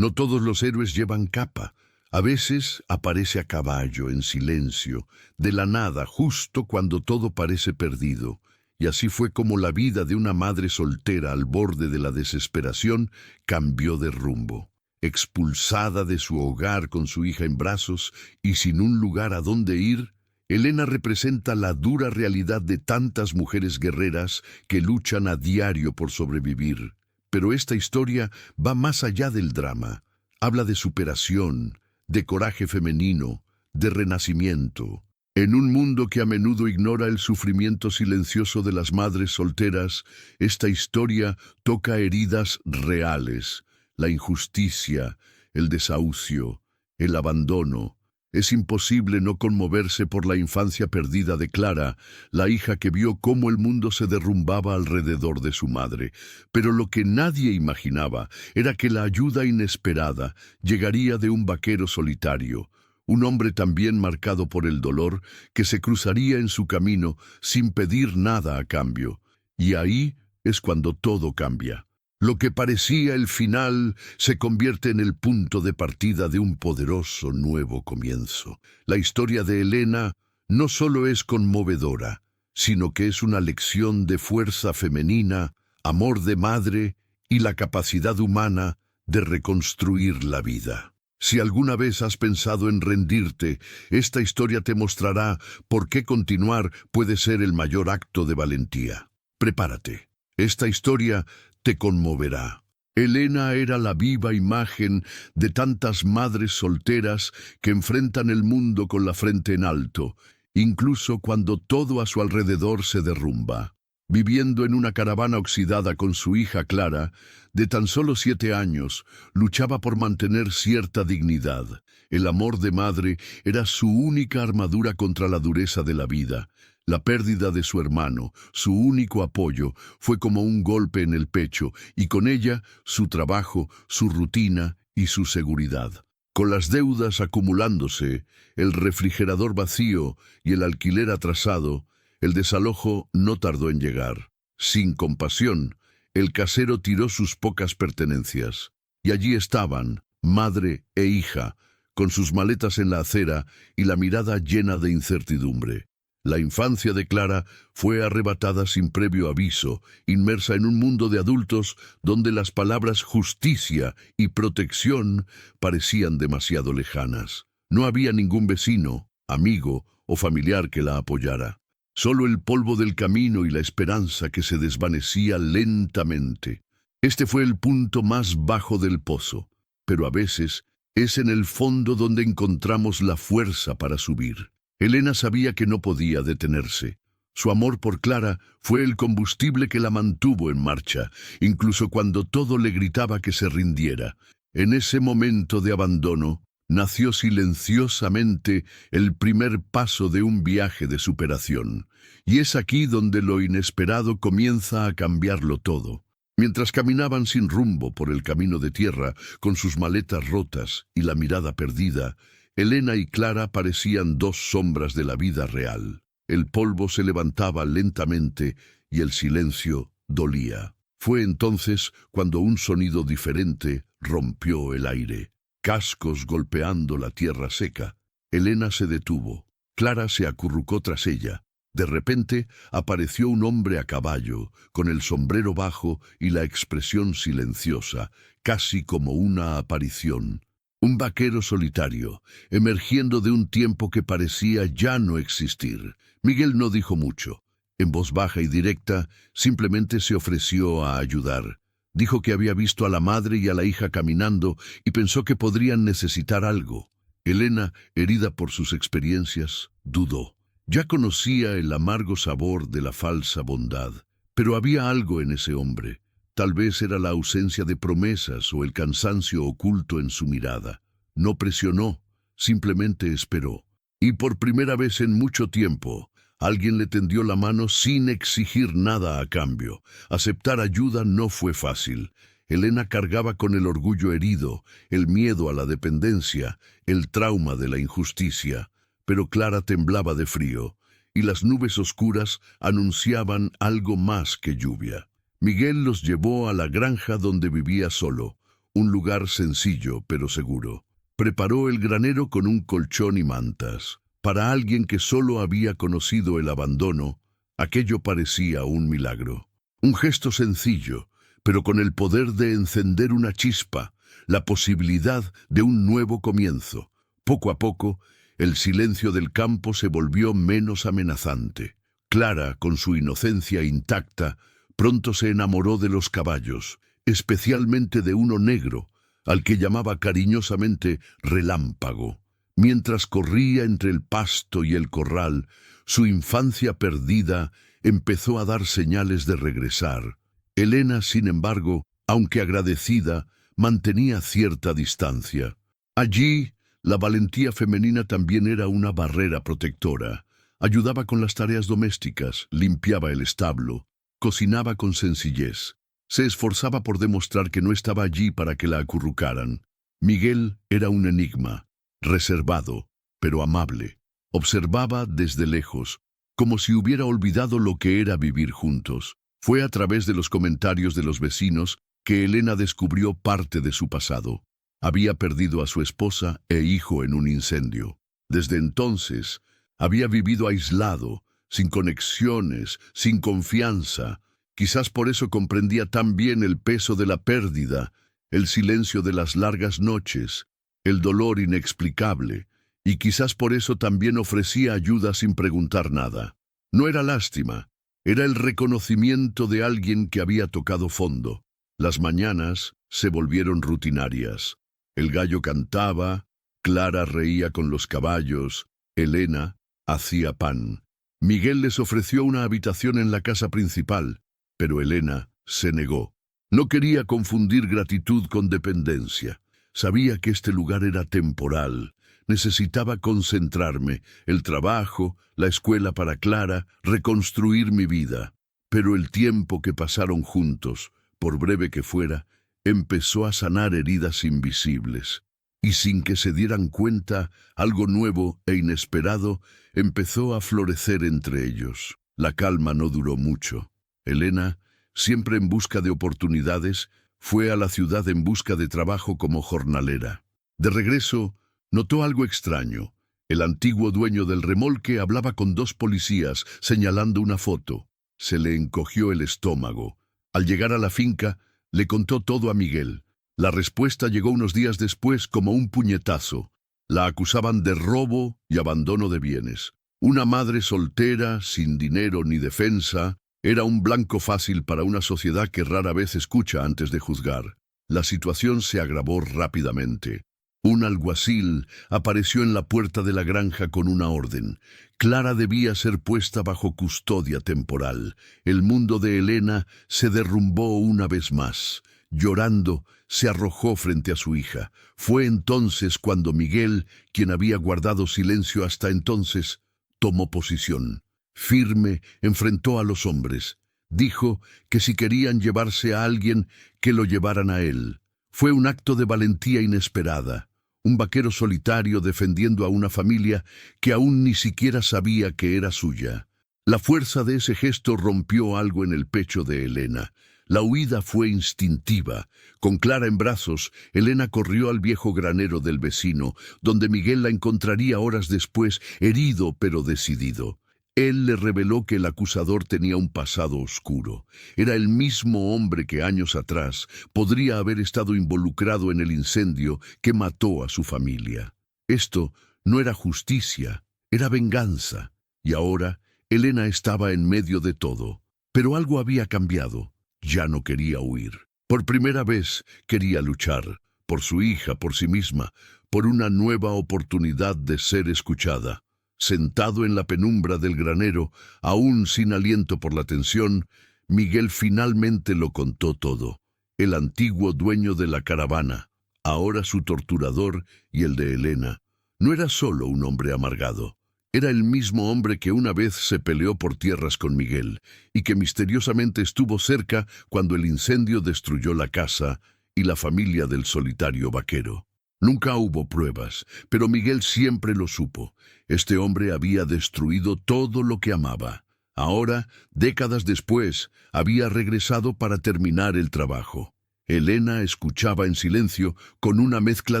No todos los héroes llevan capa. A veces aparece a caballo, en silencio, de la nada, justo cuando todo parece perdido. Y así fue como la vida de una madre soltera al borde de la desesperación cambió de rumbo. Expulsada de su hogar con su hija en brazos y sin un lugar a donde ir, Helena representa la dura realidad de tantas mujeres guerreras que luchan a diario por sobrevivir. Pero esta historia va más allá del drama. Habla de superación, de coraje femenino, de renacimiento. En un mundo que a menudo ignora el sufrimiento silencioso de las madres solteras, esta historia toca heridas reales: la injusticia, el desahucio, el abandono. Es imposible no conmoverse por la infancia perdida de Clara, la hija que vio cómo el mundo se derrumbaba alrededor de su madre. Pero lo que nadie imaginaba era que la ayuda inesperada llegaría de un vaquero solitario, un hombre también marcado por el dolor, que se cruzaría en su camino sin pedir nada a cambio. Y ahí es cuando todo cambia. Lo que parecía el final se convierte en el punto de partida de un poderoso nuevo comienzo. La historia de Helena no solo es conmovedora, sino que es una lección de fuerza femenina, amor de madre y la capacidad humana de reconstruir la vida. Si alguna vez has pensado en rendirte, esta historia te mostrará por qué continuar puede ser el mayor acto de valentía. Prepárate. Esta historia te conmoverá. Helena era la viva imagen de tantas madres solteras que enfrentan el mundo con la frente en alto, incluso cuando todo a su alrededor se derrumba. Viviendo en una caravana oxidada con su hija Clara, de tan solo 7 años, luchaba por mantener cierta dignidad. El amor de madre era su única armadura contra la dureza de la vida. La pérdida de su hermano, su único apoyo, fue como un golpe en el pecho, y con ella su trabajo, su rutina y su seguridad. Con las deudas acumulándose, el refrigerador vacío y el alquiler atrasado, el desalojo no tardó en llegar. Sin compasión, el casero tiró sus pocas pertenencias. Y allí estaban, madre e hija, con sus maletas en la acera y la mirada llena de incertidumbre. La infancia de Clara fue arrebatada sin previo aviso, inmersa en un mundo de adultos donde las palabras justicia y protección parecían demasiado lejanas. No había ningún vecino, amigo o familiar que la apoyara. Solo el polvo del camino y la esperanza que se desvanecía lentamente. Este fue el punto más bajo del pozo, pero a veces es en el fondo donde encontramos la fuerza para subir. Helena sabía que no podía detenerse. Su amor por Clara fue el combustible que la mantuvo en marcha, incluso cuando todo le gritaba que se rindiera. En ese momento de abandono, nació silenciosamente el primer paso de un viaje de superación. Y es aquí donde lo inesperado comienza a cambiarlo todo. Mientras caminaban sin rumbo por el camino de tierra, con sus maletas rotas y la mirada perdida, Helena y Clara parecían dos sombras de la vida real. El polvo se levantaba lentamente y el silencio dolía. Fue entonces cuando un sonido diferente rompió el aire. Cascos golpeando la tierra seca. Helena se detuvo. Clara se acurrucó tras ella. De repente apareció un hombre a caballo, con el sombrero bajo y la expresión silenciosa, casi como una aparición. Un vaquero solitario, emergiendo de un tiempo que parecía ya no existir. Miguel no dijo mucho. En voz baja y directa, simplemente se ofreció a ayudar. Dijo que había visto a la madre y a la hija caminando y pensó que podrían necesitar algo. Helena, herida por sus experiencias, dudó. Ya conocía el amargo sabor de la falsa bondad, pero había algo en ese hombre. Tal vez era la ausencia de promesas o el cansancio oculto en su mirada. No presionó, simplemente esperó. Y por primera vez en mucho tiempo, alguien le tendió la mano sin exigir nada a cambio. Aceptar ayuda no fue fácil. Helena cargaba con el orgullo herido, el miedo a la dependencia, el trauma de la injusticia. Pero Clara temblaba de frío, y las nubes oscuras anunciaban algo más que lluvia. Miguel los llevó a la granja donde vivía solo, un lugar sencillo pero seguro. Preparó el granero con un colchón y mantas. Para alguien que solo había conocido el abandono, aquello parecía un milagro. Un gesto sencillo, pero con el poder de encender una chispa, la posibilidad de un nuevo comienzo. Poco a poco, el silencio del campo se volvió menos amenazante. Clara, con su inocencia intacta, pronto se enamoró de los caballos, especialmente de uno negro, al que llamaba cariñosamente Relámpago. Mientras corría entre el pasto y el corral, su infancia perdida empezó a dar señales de regresar. Elena, sin embargo, aunque agradecida, mantenía cierta distancia. Allí, la valentía femenina también era una barrera protectora. Ayudaba con las tareas domésticas, limpiaba el establo, cocinaba con sencillez. Se esforzaba por demostrar que no estaba allí para que la acurrucaran. Miguel era un enigma, reservado, pero amable. Observaba desde lejos, como si hubiera olvidado lo que era vivir juntos. Fue a través de los comentarios de los vecinos que Elena descubrió parte de su pasado. Había perdido a su esposa e hijo en un incendio. Desde entonces, había vivido aislado, sin conexiones, sin confianza. Quizás por eso comprendía tan bien el peso de la pérdida, el silencio de las largas noches, el dolor inexplicable, y quizás por eso también ofrecía ayuda sin preguntar nada. No era lástima, era el reconocimiento de alguien que había tocado fondo. Las mañanas se volvieron rutinarias. El gallo cantaba, Clara reía con los caballos, Elena hacía pan. Miguel les ofreció una habitación en la casa principal, pero Elena se negó. No quería confundir gratitud con dependencia. Sabía que este lugar era temporal. Necesitaba concentrarme, el trabajo, la escuela para Clara, reconstruir mi vida. Pero el tiempo que pasaron juntos, por breve que fuera, empezó a sanar heridas invisibles. Y sin que se dieran cuenta, algo nuevo e inesperado empezó a florecer entre ellos. La calma no duró mucho. Elena, siempre en busca de oportunidades, fue a la ciudad en busca de trabajo como jornalera. De regreso, notó algo extraño. El antiguo dueño del remolque hablaba con dos policías, señalando una foto. Se le encogió el estómago. Al llegar a la finca, le contó todo a Miguel. La respuesta llegó unos días después como un puñetazo. La acusaban de robo y abandono de bienes. Una madre soltera, sin dinero ni defensa, era un blanco fácil para una sociedad que rara vez escucha antes de juzgar. La situación se agravó rápidamente. Un alguacil apareció en la puerta de la granja con una orden. Clara debía ser puesta bajo custodia temporal. El mundo de Elena se derrumbó una vez más. Llorando, se arrojó frente a su hija. Fue entonces cuando Miguel, quien había guardado silencio hasta entonces, tomó posición. Firme, enfrentó a los hombres. Dijo que si querían llevarse a alguien, que lo llevaran a él. Fue un acto de valentía inesperada. Un vaquero solitario defendiendo a una familia que aún ni siquiera sabía que era suya. La fuerza de ese gesto rompió algo en el pecho de Elena. La huida fue instintiva. Con Clara en brazos, Elena corrió al viejo granero del vecino, donde Miguel la encontraría horas después, herido pero decidido. Él le reveló que el acusador tenía un pasado oscuro. Era el mismo hombre que años atrás podría haber estado involucrado en el incendio que mató a su familia. Esto no era justicia, era venganza. Y ahora, Elena estaba en medio de todo. Pero algo había cambiado. Ya no quería huir. Por primera vez quería luchar, por su hija, por sí misma, por una nueva oportunidad de ser escuchada. Sentado en la penumbra del granero, aún sin aliento por la tensión, Miguel finalmente lo contó todo. El antiguo dueño de la caravana, ahora su torturador y el de Elena, no era solo un hombre amargado. Era el mismo hombre que una vez se peleó por tierras con Miguel y que misteriosamente estuvo cerca cuando el incendio destruyó la casa y la familia del solitario vaquero. Nunca hubo pruebas, pero Miguel siempre lo supo. Este hombre había destruido todo lo que amaba. Ahora, décadas después, había regresado para terminar el trabajo. Elena escuchaba en silencio con una mezcla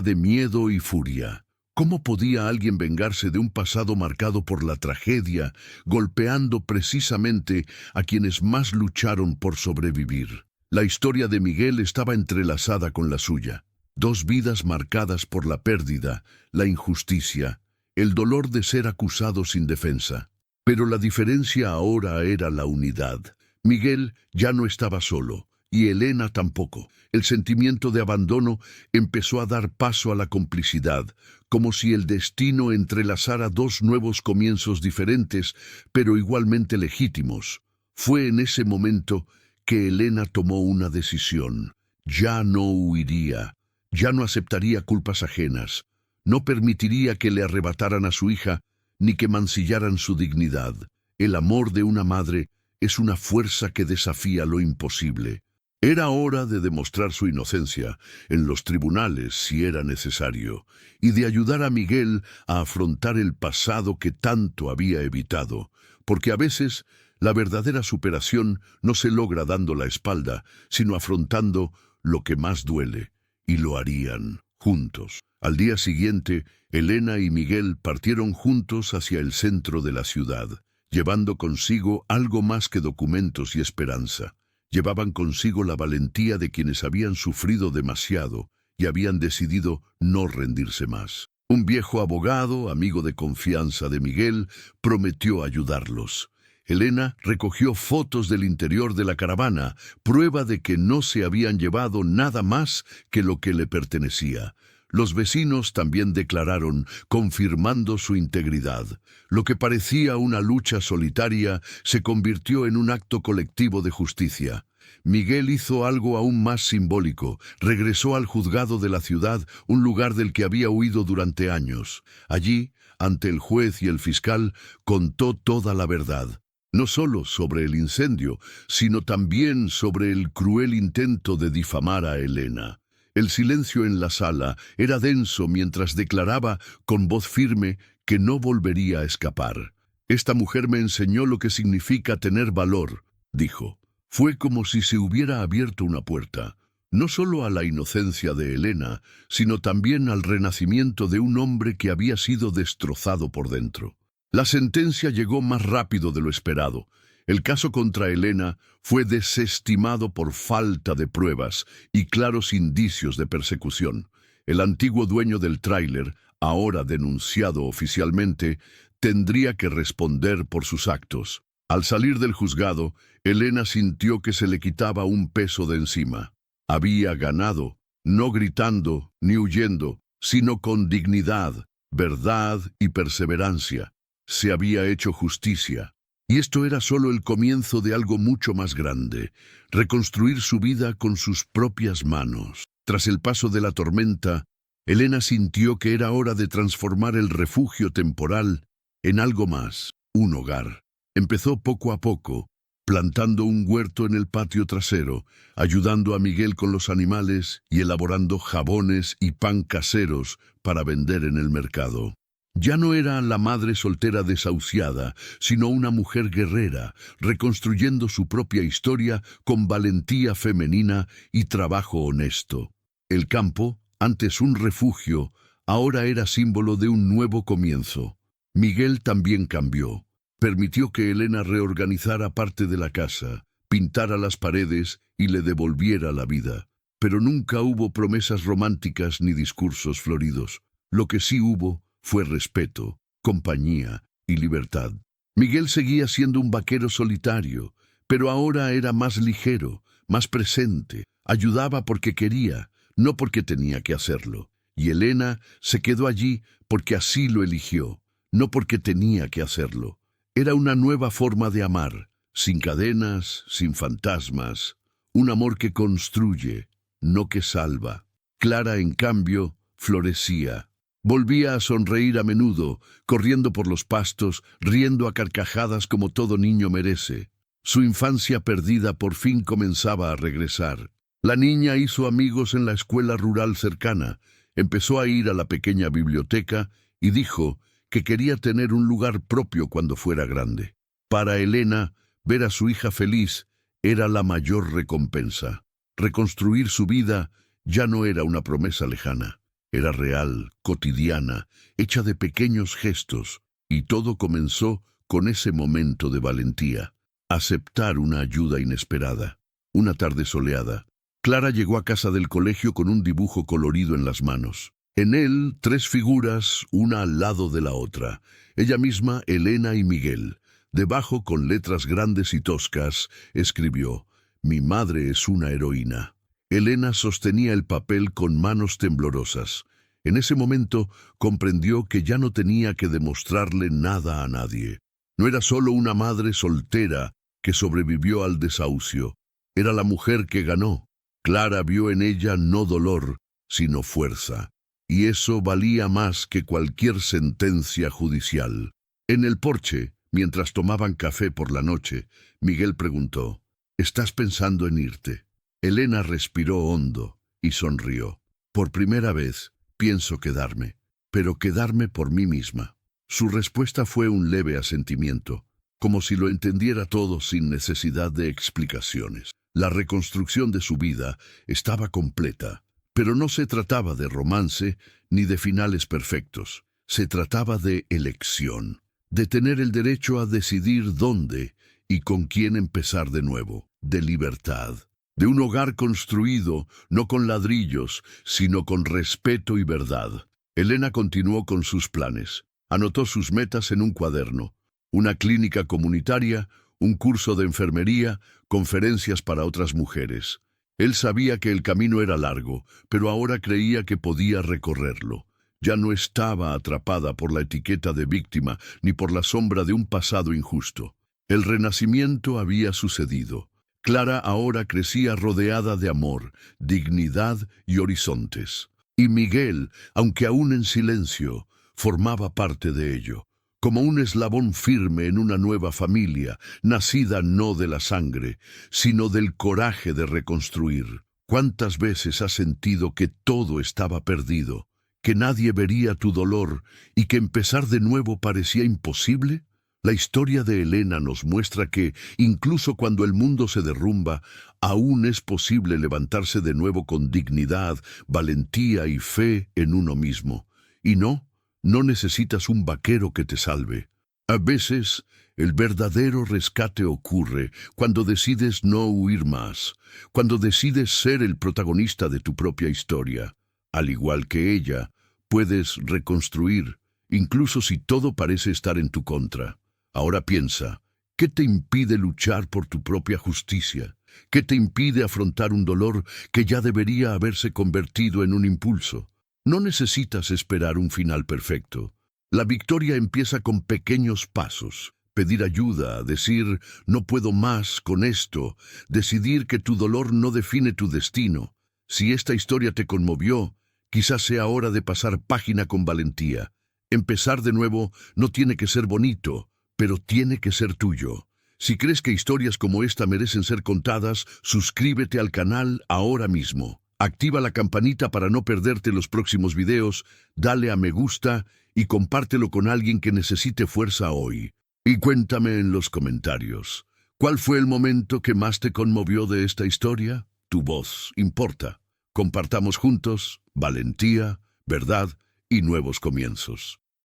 de miedo y furia. ¿Cómo podía alguien vengarse de un pasado marcado por la tragedia, golpeando precisamente a quienes más lucharon por sobrevivir? La historia de Miguel estaba entrelazada con la suya. Dos vidas marcadas por la pérdida, la injusticia, el dolor de ser acusado sin defensa. Pero la diferencia ahora era la unidad. Miguel ya no estaba solo, y Elena tampoco. El sentimiento de abandono empezó a dar paso a la complicidad, como si el destino entrelazara dos nuevos comienzos diferentes, pero igualmente legítimos. Fue en ese momento que Elena tomó una decisión. Ya no huiría, ya no aceptaría culpas ajenas, no permitiría que le arrebataran a su hija, ni que mancillaran su dignidad. El amor de una madre es una fuerza que desafía lo imposible. Era hora de demostrar su inocencia en los tribunales si era necesario, y de ayudar a Miguel a afrontar el pasado que tanto había evitado, porque a veces la verdadera superación no se logra dando la espalda, sino afrontando lo que más duele, y lo harían juntos. Al día siguiente, Elena y Miguel partieron juntos hacia el centro de la ciudad, llevando consigo algo más que documentos y esperanza. Llevaban consigo la valentía de quienes habían sufrido demasiado y habían decidido no rendirse más. Un viejo abogado, amigo de confianza de Miguel, prometió ayudarlos. Elena recogió fotos del interior de la caravana, prueba de que no se habían llevado nada más que lo que le pertenecía. Los vecinos también declararon, confirmando su integridad. Lo que parecía una lucha solitaria se convirtió en un acto colectivo de justicia. Miguel hizo algo aún más simbólico. Regresó al juzgado de la ciudad, un lugar del que había huido durante años. Allí, ante el juez y el fiscal, contó toda la verdad. No solo sobre el incendio, sino también sobre el cruel intento de difamar a Elena. El silencio en la sala era denso mientras declaraba con voz firme que no volvería a escapar. «Esta mujer me enseñó lo que significa tener valor», dijo. Fue como si se hubiera abierto una puerta, no solo a la inocencia de Elena, sino también al renacimiento de un hombre que había sido destrozado por dentro. La sentencia llegó más rápido de lo esperado. El caso contra Elena fue desestimado por falta de pruebas y claros indicios de persecución. El antiguo dueño del tráiler, ahora denunciado oficialmente, tendría que responder por sus actos. Al salir del juzgado, Elena sintió que se le quitaba un peso de encima. Había ganado, no gritando ni huyendo, sino con dignidad, verdad y perseverancia. Se había hecho justicia. Y esto era solo el comienzo de algo mucho más grande, reconstruir su vida con sus propias manos. Tras el paso de la tormenta, Elena sintió que era hora de transformar el refugio temporal en algo más, un hogar. Empezó poco a poco, plantando un huerto en el patio trasero, ayudando a Miguel con los animales y elaborando jabones y pan caseros para vender en el mercado. Ya no era la madre soltera desahuciada, sino una mujer guerrera, reconstruyendo su propia historia con valentía femenina y trabajo honesto. El campo, antes un refugio, ahora era símbolo de un nuevo comienzo. Miguel también cambió. Permitió que Elena reorganizara parte de la casa, pintara las paredes y le devolviera la vida. Pero nunca hubo promesas románticas ni discursos floridos. Lo que sí hubo fue respeto, compañía y libertad. Miguel seguía siendo un vaquero solitario, pero ahora era más ligero, más presente. Ayudaba porque quería, no porque tenía que hacerlo. Y Elena se quedó allí porque así lo eligió, no porque tenía que hacerlo. Era una nueva forma de amar, sin cadenas, sin fantasmas. Un amor que construye, no que salva. Clara, en cambio, florecía. Volvía a sonreír a menudo, corriendo por los pastos, riendo a carcajadas como todo niño merece. Su infancia perdida por fin comenzaba a regresar. La niña hizo amigos en la escuela rural cercana, empezó a ir a la pequeña biblioteca y dijo que quería tener un lugar propio cuando fuera grande. Para Elena, ver a su hija feliz era la mayor recompensa. Reconstruir su vida ya no era una promesa lejana. Era real, cotidiana, hecha de pequeños gestos, y todo comenzó con ese momento de valentía. Aceptar una ayuda inesperada. Una tarde soleada, Clara llegó a casa del colegio con un dibujo colorido en las manos. En él, 3 figuras, una al lado de la otra. Ella misma, Elena y Miguel. Debajo, con letras grandes y toscas, escribió: «Mi madre es una heroína». Elena sostenía el papel con manos temblorosas. En ese momento comprendió que ya no tenía que demostrarle nada a nadie. No era solo una madre soltera que sobrevivió al desahucio. Era la mujer que ganó. Clara vio en ella no dolor, sino fuerza. Y eso valía más que cualquier sentencia judicial. En el porche, mientras tomaban café por la noche, Miguel preguntó: «¿Estás pensando en irte?». Elena respiró hondo y sonrió. «Por primera vez pienso quedarme, pero quedarme por mí misma». Su respuesta fue un leve asentimiento, como si lo entendiera todo sin necesidad de explicaciones. La reconstrucción de su vida estaba completa, pero no se trataba de romance ni de finales perfectos. Se trataba de elección, de tener el derecho a decidir dónde y con quién empezar de nuevo, de libertad, de un hogar construido no con ladrillos, sino con respeto y verdad. Elena continuó con sus planes. Anotó sus metas en un cuaderno: una clínica comunitaria, un curso de enfermería, conferencias para otras mujeres. Él sabía que el camino era largo, pero ahora creía que podía recorrerlo. Ya no estaba atrapada por la etiqueta de víctima ni por la sombra de un pasado injusto. El renacimiento había sucedido. Clara ahora crecía rodeada de amor, dignidad y horizontes. Y Miguel, aunque aún en silencio, formaba parte de ello, como un eslabón firme en una nueva familia, nacida no de la sangre, sino del coraje de reconstruir. ¿Cuántas veces has sentido que todo estaba perdido, que nadie vería tu dolor y que empezar de nuevo parecía imposible? La historia de Elena nos muestra que, incluso cuando el mundo se derrumba, aún es posible levantarse de nuevo con dignidad, valentía y fe en uno mismo. Y no necesitas un vaquero que te salve. A veces, el verdadero rescate ocurre cuando decides no huir más, cuando decides ser el protagonista de tu propia historia. Al igual que ella, puedes reconstruir, incluso si todo parece estar en tu contra. Ahora piensa, ¿qué te impide luchar por tu propia justicia? ¿Qué te impide afrontar un dolor que ya debería haberse convertido en un impulso? No necesitas esperar un final perfecto. La victoria empieza con pequeños pasos. Pedir ayuda, decir «no puedo más con esto», decidir que tu dolor no define tu destino. Si esta historia te conmovió, quizás sea hora de pasar página con valentía. Empezar de nuevo no tiene que ser bonito, pero tiene que ser tuyo. Si crees que historias como esta merecen ser contadas, suscríbete al canal ahora mismo. Activa la campanita para no perderte los próximos videos, dale a me gusta y compártelo con alguien que necesite fuerza hoy. Y cuéntame en los comentarios, ¿cuál fue el momento que más te conmovió de esta historia? Tu voz importa. Compartamos juntos valentía, verdad y nuevos comienzos.